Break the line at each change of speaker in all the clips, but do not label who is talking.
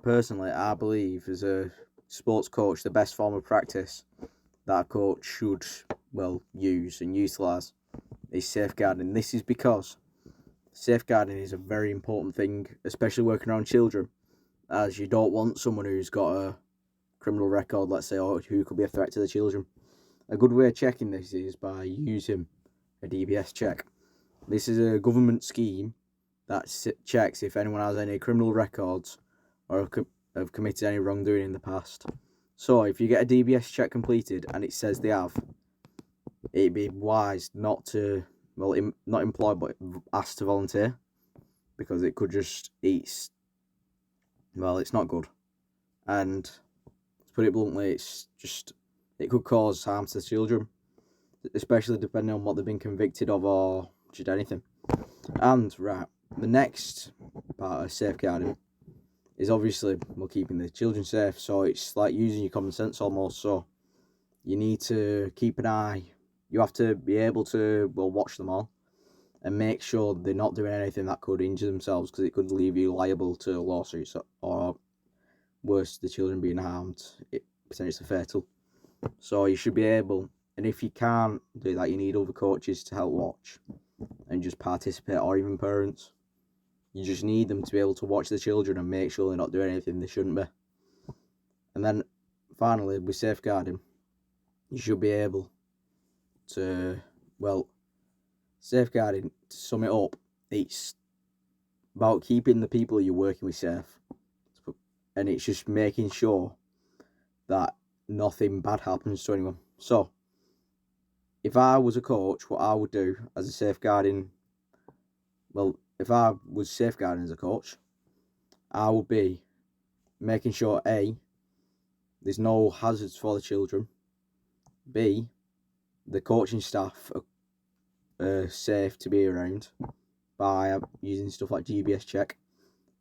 Personally, I believe as a sports coach, the best form of practice that a coach should, use and utilise is safeguarding. This is because safeguarding is a very important thing, especially working around children, as you don't want someone who's got a criminal record, let's say, or who could be a threat to the children. A good way of checking this is by using a DBS check. This is a government scheme that checks if anyone has any criminal records or have committed any wrongdoing in the past. So if you get a DBS check completed and it says they have, it'd be wise not to, not employ, but ask to volunteer, because it could just it's not good. And to put it bluntly, it could cause harm to the children, especially depending on what they've been convicted of or just anything. And the next part of safeguarding is obviously keeping the children safe. So it's like using your common sense almost. So you need to keep an eye. You have to be able to watch them all and make sure they're not doing anything that could injure themselves, because it could leave you liable to lawsuits or worse, the children being harmed, potentially fatal. So you should be able, and if you can't do that, you need other coaches to help watch and just participate, or even parents. You just need them to be able to watch the children and make sure they're not doing anything they shouldn't be. And then finally, with safeguarding, you should be able to, safeguarding, to sum it up, it's about keeping the people you're working with safe. And it's just making sure that nothing bad happens to anyone. So, if I was a coach, what I would do as a safeguarding, if I was safeguarding as a coach, I would be making sure A, there's no hazards for the children, B, the coaching staff are safe to be around by using stuff like DBS check,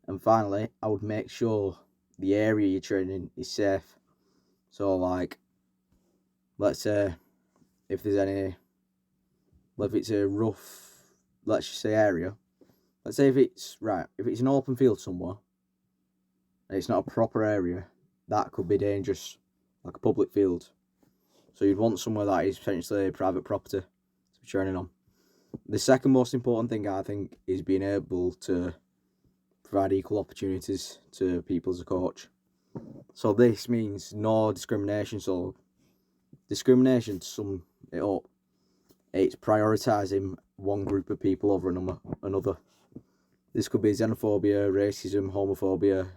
and finally, I would make sure the area you're training is safe. So, let's say if there's any, if it's a rough, let's just say area, let's say if it's an open field somewhere and it's not a proper area, that could be dangerous, like a public field. So you'd want somewhere that is potentially private property to be training on. The second most important thing, I think, is being able to provide equal opportunities to people as a coach. So this means no discrimination. So discrimination, to sum it up, it's prioritising one group of people over another. This could be xenophobia, racism, homophobia,